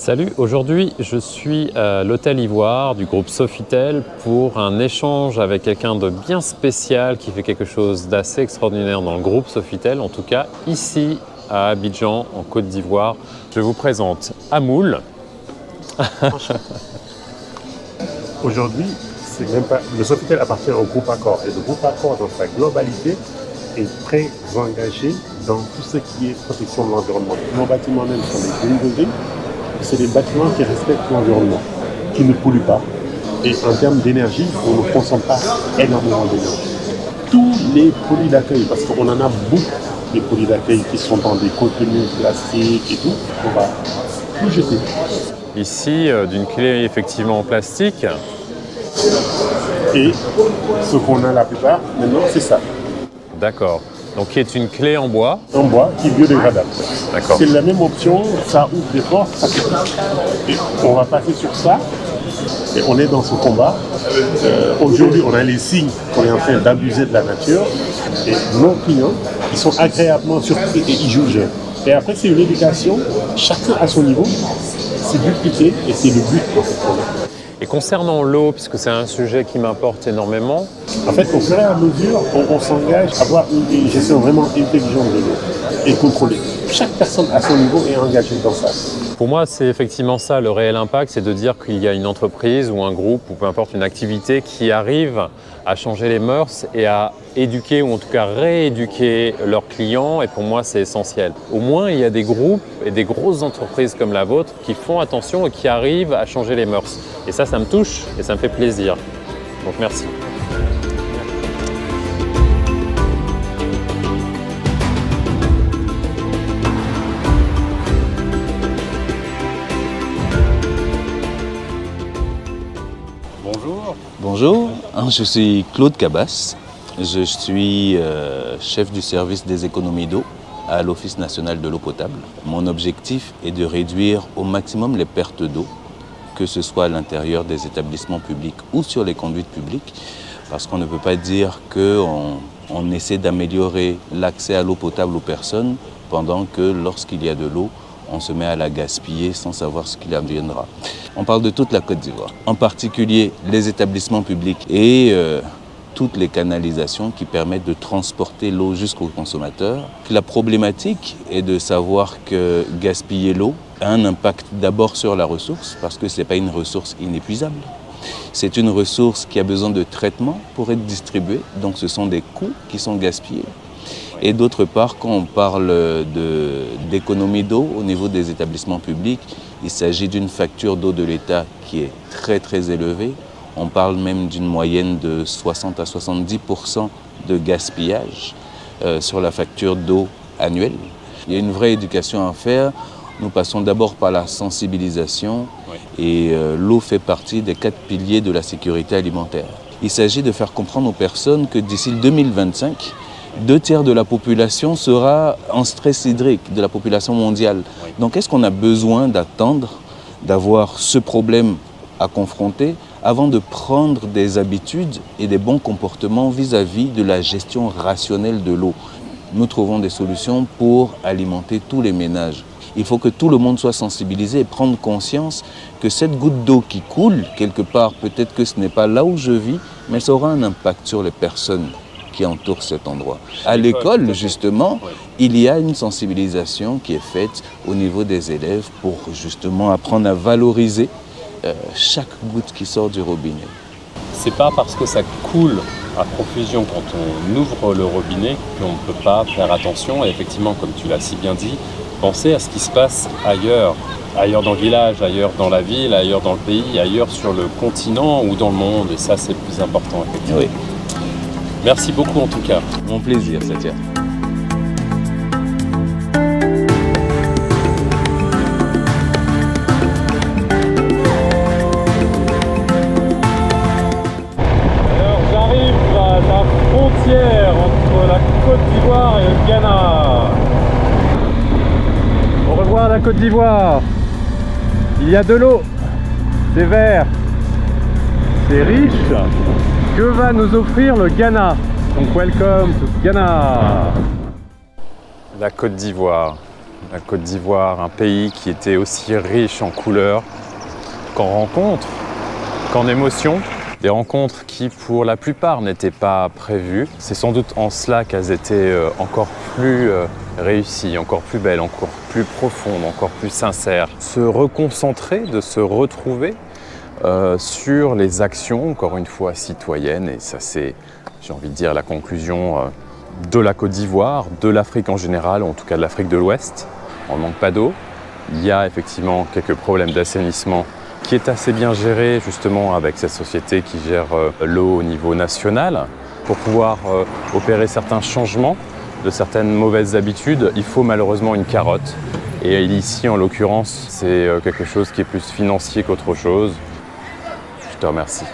Salut, aujourd'hui je suis à l'Hôtel Ivoire du groupe Sofitel pour un échange avec quelqu'un de bien spécial qui fait quelque chose d'assez extraordinaire dans le groupe Sofitel, en tout cas ici à Abidjan en Côte d'Ivoire. Je vous présente Amoul. Aujourd'hui, c'est même pas, le Sofitel appartient au groupe Accor et le groupe Accor dans sa globalité est très engagé dans tout ce qui est protection de l'environnement. Nos bâtiments même sont des green buildings. C'est des bâtiments qui respectent l'environnement, qui ne polluent pas. Et en termes d'énergie, on ne consomme pas énormément d'énergie. Tous les produits d'accueil, parce qu'on en a beaucoup, des produits d'accueil qui sont dans des contenus plastiques et tout, on va tout jeter. Ici, d'une clé effectivement en plastique. Et ce qu'on a la plupart, maintenant, c'est ça. D'accord. Donc qui est une clé en bois. En bois, qui est biodégradable. D'accord. C'est la même option, ça ouvre des portes. Et on va passer sur ça. Et on est dans ce combat. Aujourd'hui, on a les signes qu'on est en train d'abuser de la nature. Et nos clients, ils sont agréablement surpris et ils jugent. Et après, c'est une éducation, chacun à son niveau. C'est dupliqué et c'est le but de cette combat. Et concernant l'eau, puisque c'est un sujet qui m'importe énormément. En fait, au fur et à mesure, on s'engage à avoir une gestion vraiment intelligente de l'eau et contrôlée. Chaque personne à son niveau est engagée dans ça. Pour moi, c'est effectivement ça, le réel impact, c'est de dire qu'il y a une entreprise ou un groupe ou peu importe une activité qui arrive à changer les mœurs et à éduquer ou en tout cas rééduquer leurs clients. Et pour moi, c'est essentiel. Au moins, il y a des groupes et des grosses entreprises comme la vôtre qui font attention et qui arrivent à changer les mœurs. Et ça me touche et ça me fait plaisir. Donc merci. Bonjour. Bonjour, je suis Claude Cabas. Je suis chef du service des économies d'eau à l'Office national de l'eau potable. Mon objectif est de réduire au maximum les pertes d'eau, que ce soit à l'intérieur des établissements publics ou sur les conduites publiques, parce qu'on ne peut pas dire qu'on essaie d'améliorer l'accès à l'eau potable aux personnes pendant que lorsqu'il y a de l'eau, on se met à la gaspiller sans savoir ce qu'il adviendra. On parle de toute la Côte d'Ivoire, en particulier les établissements publics et toutes les canalisations qui permettent de transporter l'eau jusqu'aux consommateurs. La problématique est de savoir que gaspiller l'eau a un impact d'abord sur la ressource, parce que ce n'est pas une ressource inépuisable. C'est une ressource qui a besoin de traitement pour être distribuée, donc ce sont des coûts qui sont gaspillés. Et d'autre part, quand on parle d'économie d'eau au niveau des établissements publics, il s'agit d'une facture d'eau de l'État qui est très très élevée. On parle même d'une moyenne de 60 à 70% de gaspillage sur la facture d'eau annuelle. Il y a une vraie éducation à faire. Nous passons d'abord par la sensibilisation et l'eau fait partie des 4 piliers de la sécurité alimentaire. Il s'agit de faire comprendre aux personnes que d'ici 2025, 2/3 de la population sera en stress hydrique, de la population mondiale. Donc est-ce qu'on a besoin d'attendre, d'avoir ce problème à confronter avant de prendre des habitudes et des bons comportements vis-à-vis de la gestion rationnelle de l'eau? Nous trouvons des solutions pour alimenter tous les ménages. Il faut que tout le monde soit sensibilisé et prendre conscience que cette goutte d'eau qui coule quelque part, peut-être que ce n'est pas là où je vis, mais ça aura un impact sur les personnes qui entourent cet endroit. À l'école, justement, il y a une sensibilisation qui est faite au niveau des élèves pour justement apprendre à valoriser chaque goutte qui sort du robinet. C'est pas parce que ça coule à profusion quand on ouvre le robinet qu'on ne peut pas faire attention et effectivement, comme tu l'as si bien dit, penser à ce qui se passe ailleurs dans le village, ailleurs dans la ville, ailleurs dans le pays, ailleurs sur le continent ou dans le monde. Et ça, c'est le plus important, effectivement. Oui. Merci beaucoup en tout cas. Mon plaisir, Satya. Alors j'arrive à la frontière entre la Côte d'Ivoire et le Ghana. Au revoir la Côte d'Ivoire. Il y a de l'eau. C'est vert. C'est riche. Que va nous offrir le Ghana? Donc welcome to Ghana. La Côte d'Ivoire. La Côte d'Ivoire, un pays qui était aussi riche en couleurs qu'en rencontres, qu'en émotions. Des rencontres qui, pour la plupart, n'étaient pas prévues. C'est sans doute en cela qu'elles étaient encore plus réussies, encore plus belles, encore plus profondes, encore plus sincères. Se reconcentrer, de se retrouver sur les actions, encore une fois, citoyennes. Et ça, c'est, j'ai envie de dire, la conclusion de la Côte d'Ivoire, de l'Afrique en général, ou en tout cas de l'Afrique de l'Ouest. On ne manque pas d'eau. Il y a effectivement quelques problèmes d'assainissement qui est assez bien géré justement avec cette société qui gère l'eau au niveau national. Pour pouvoir opérer certains changements de certaines mauvaises habitudes, il faut malheureusement une carotte. Et ici, en l'occurrence, c'est quelque chose qui est plus financier qu'autre chose. Je te remercie.